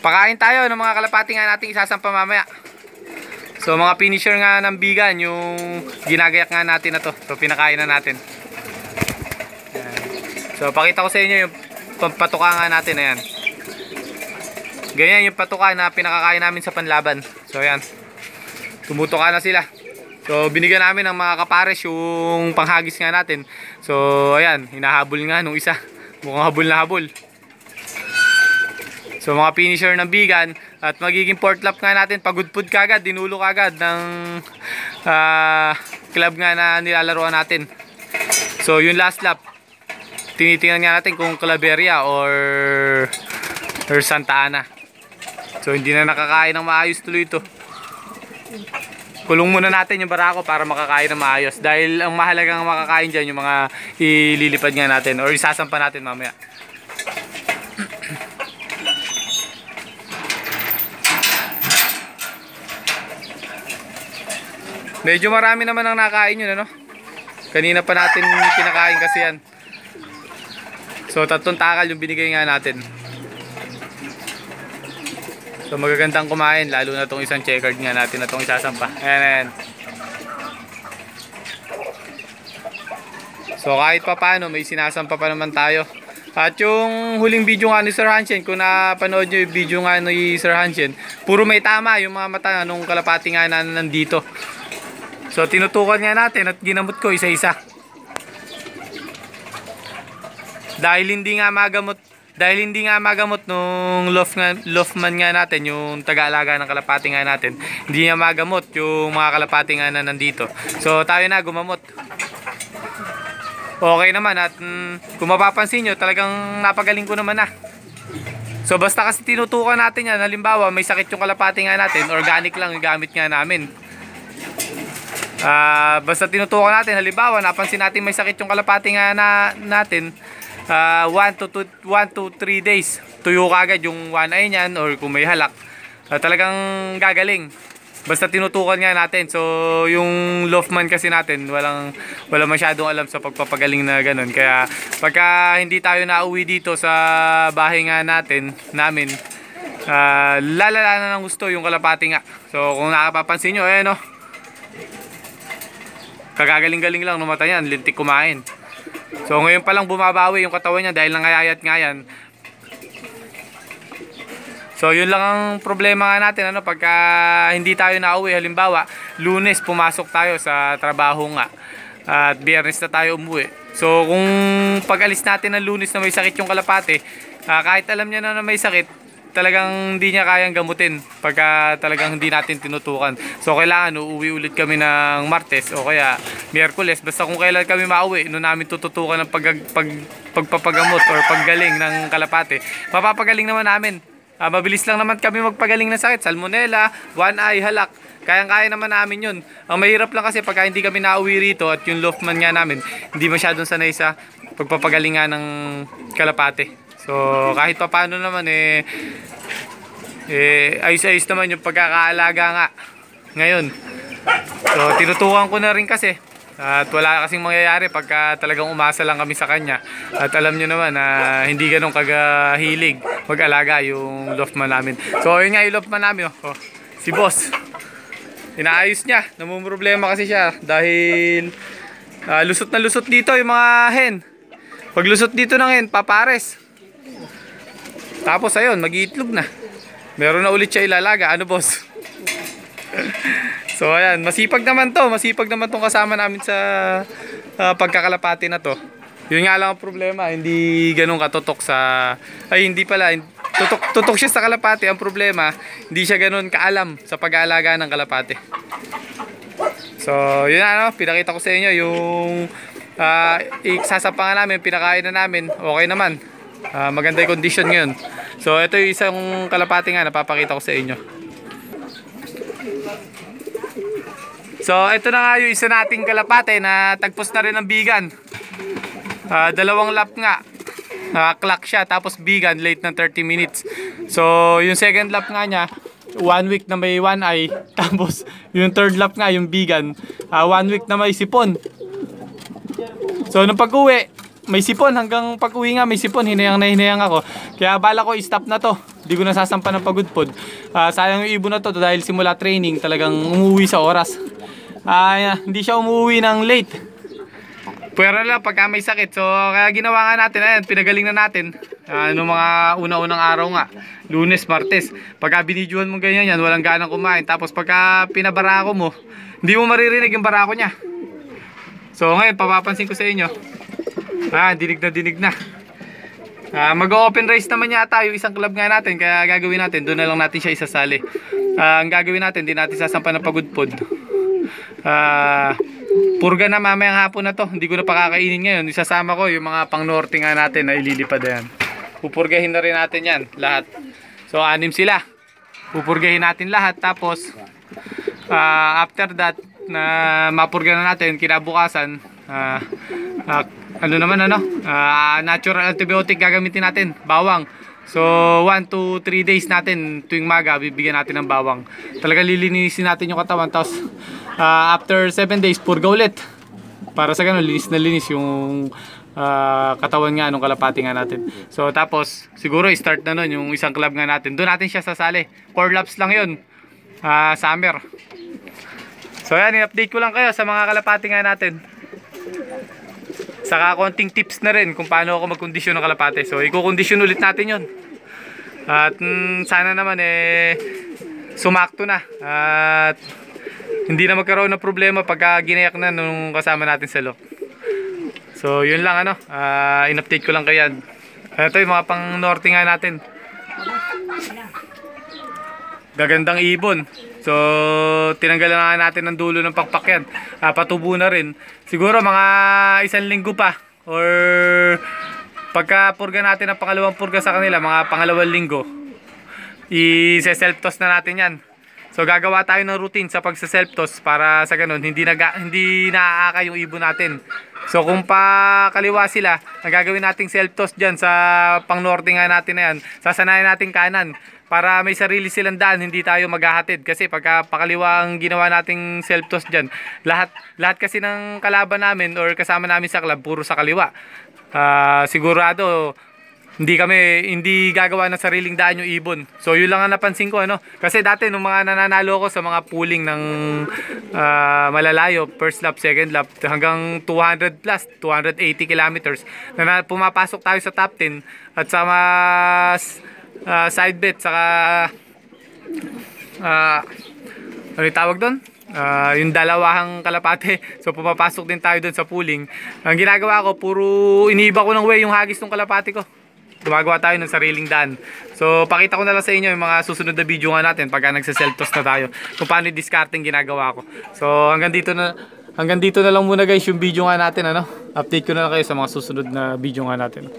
Pakain tayo ng mga kalapati nga natin isasampa mamaya. So mga finisher nga ng bigan, yung ginagayak nga natin na to. So pinakain na natin. Ayan. So pakita ko sa inyo yung patuka nga natin. Ayan. Ganyan yung patuka na pinakakain namin sa panlaban. So ayan. Tumutuka na sila. So binigyan namin ng mga kapares yung panghagis nga natin. So ayan, hinahabol nga nung isa. Mukhang habol na habol. So mga finisher ng bigan at magiging fourth lap nga natin, pagudpud kagad, dinulo kagad ng club nga na nilalaruan natin. So yung last lap, tinitingnan nga natin kung Claveria or Santa Ana. So hindi na nakakain ng maayos tuloy ito. Kulong muna natin yung barako para makakain ng maayos. Dahil ang mahalagang makakain dyan yung mga ililipad nga natin or isasampa natin mamaya. Medyo marami naman ang nakain yun, ano? Kanina pa natin kinakain kasi yan. So 3 takal yung binigay nga natin. So magagandang kumain, lalo na itong isang checkered nga natin na itong isasampa. Ayan, ayan. So kahit pa paano, may sinasampa pa naman tayo. At yung huling video nga ni Sir Hansen, kung napanood nyo yung video nga ni Sir Hansen, puro may tama yung mga mata nung kalapati nga na nandito. So tinutukan nga natin at ginamot ko isa-isa. Dahil hindi nga magamot nung Lofman nga natin, yung taga-alaga ng kalapati nga natin, hindi niya magamot yung mga kalapati nga na nandito. So tayo na gumamot. Okay naman at kung mapapansin nyo, talagang napagaling ko naman na. So basta kasi tinutukan natin yan, halimbawa may sakit yung kalapati nga natin, organic lang yung gamit nga namin. Basta tinutukan natin, halimbawa napansin natin may sakit yung kalapati nga natin, 1 to 3 days tuyo kagad yung one eye nyan, or kung may halak, talagang gagaling. Basta tinutukan nga natin. So yung Lofman kasi natin, wala masyadong alam sa pagpapagaling na ganun. Kaya pagka hindi tayo nauwi dito sa bahay nga namin, lalala na ng gusto yung kalapati nga. So kung nakapapansin nyo, ayan o, kagagaling-galing lang numata yan, lintik kumain. So ngayon pa lang bumabawi yung katawan niya dahil nangayayat nga yan. So yun lang ang problema nga natin, ano, pagka hindi tayo nauwi, halimbawa Lunes pumasok tayo sa trabaho nga at Biyernes na tayo umuwi. So kung pag-alis natin ng Lunes na may sakit yung kalapate, kahit alam niya na may sakit, talagang hindi niya kayang gamutin pagka talagang hindi natin tinutukan. So kailangan uuwi ulit kami ng Martes o kaya Miyerkules, basta kung kailan kami mauwi, no namin tututukan ng pagpapagamot or paggaling ng kalapate. Mapapagaling naman namin. Mabilis lang naman kami magpagaling ng sakit, salmonella, one eye, halak. Kayang-kaya naman namin yun. Ang mahirap lang kasi pagka hindi kami nauwi rito at yung Lofman nga namin, hindi masyadong sanay sa pagpapagaling nga ng kalapate. So kahit pa paano naman ayos-ayos naman yung pagkakaalaga nga ngayon. So tinutukan ko na rin kasi. At wala kasing mangyayari pagka talagang umasa lang kami sa kanya. At alam nyo naman na hindi ganun kagahilig mag-alaga yung Lofman namin. So yun nga yung Lofman namin, oh, si boss. Inaayos niya, namumroblema kasi siya dahil lusot na lusot dito yung mga hen. Pag lusot dito ng hen, papares. Tapos ayun, mag-iitlog na. Meron na ulit siya ilalaga, ano boss? So ayan, masipag naman tong kasama namin sa pagkakalapati na to. Yun nga lang ang problema, hindi ganun katutok sa, hindi pala, tutok siya sa kalapati. Ang problema, hindi siya ganun kaalam sa pag-aalaga ng kalapati. So yun na, no? Pinakita ko sa inyo yung sasapangan namin, pinakain na namin, okay naman. Maganda yung condition ngayon. So ito yung isang kalapati nga napapakita ko sa inyo. So ito na nga yung isa nating kalapate na tagpos na rin ng bigan. 2 lap nga. Clock siya, tapos bigan late ng 30 minutes. So yung second lap nga niya, 1 week na may one eye. Tapos yung third lap nga yung bigan, 1 week na may sipon. So nung pag-uwi, may sipon. Hanggang pag uwi nga may sipon. Hinayang na hinayang ako. Kaya bala ko i-stop na to. Hindi ko nasasampan ng pagudpod. Sayang yung ibon na to dahil simula training talagang umuwi sa oras. Hindi siya umuwi ng late. Pero lang pagka may sakit. So kaya ginawa nga natin, ayan, pinagaling na natin. Noong mga una-unang araw nga, Lunes, Martes. Pagka binidyohan mo ganyan yan, walang ganang kumain. Tapos pagka pinabarako mo, hindi mo maririnig yung barako niya. So ngayon, papapansin ko sa inyo. Dinig na. Mag-open race naman yata yung isang club nga natin. Kaya gagawin natin, doon na lang natin siya isasali. Ang gagawin natin, di natin sasampan ng pagudpod. Purga na mamayang hapon na to. Hindi ko na pakakainin ngayon. Isasama ko yung mga pang norte nga natin na ililipad yan. Pupurgahin na rin natin yan lahat. So 6 sila. Pupurgahin natin lahat. Tapos after that na mapurga na natin, kinabukasan natural antibiotic gagamitin natin, bawang. So 1 to 3 days natin tuwing maga bibigyan natin ng bawang. Talaga lilinisin natin yung katawan. Tapos after 7 days purga ulit. Para sa ganun linis na linis yung katawan nga nung kalapati nga natin. So tapos siguro start na nun yung isang club nga natin. Doon natin siya sasali. 4 laps lang yun. Summer. So yan, i-update ko lang kayo sa mga kalapati nga natin. Saka konting tips na rin kung paano ako magkondisyon ng kalapate. So i-kondisyon ulit natin yun. At sana naman sumakto na. At hindi na magkaroon ng problema pagka ginayak na nung kasama natin sa loob. So yun lang in-update ko lang kayo yan. Ito yung mga pang norte nga natin. Gagandang ibon. So tinanggalan na natin ng dulo ng pakpak yan. Patubo na rin. Siguro mga 1 linggo pa. Or pagka purga natin ang pangalawang purga sa kanila, mga pangalawang linggo, i-self toss na natin yan. So gagawa tayo ng routine sa pagsa-self toss para sa ganun hindi naaaka yung ibon natin. So kung pakaliwa sila, ang gagawin nating self toss diyan sa pang-norte nga natin na yan, sasanayan natin kanan para may sarili silang daan, hindi tayo maghahatid. Kasi pagka pakaliwa ang ginawa nating self toss diyan, lahat kasi ng kalaban namin or kasama namin sa club puro sa kaliwa. Sigurado hindi gagawa ng sariling daan yung ibon. So yun lang ang napansin ko kasi dati nung mga nananalo ko sa mga pooling ng malalayo, first lap, second lap, hanggang 200 plus 280 kilometers na pumapasok tayo sa top 10 at sa side bet saka ano yung tawag doon? Yung dalawahang kalapate. So pumapasok din tayo doon sa pooling. Ang ginagawa ko, puro iniiba ko ng way yung hagis ng kalapate ko. Gumagawa tayo ng sariling daan. So pakita ko na lang sa inyo yung mga susunod na video nga natin pagka nagsa-self toss na tayo, kung paano yung discarding ginagawa ko. So hanggang dito na lang muna guys yung video nga natin. Update ko na lang kayo sa mga susunod na video nga natin.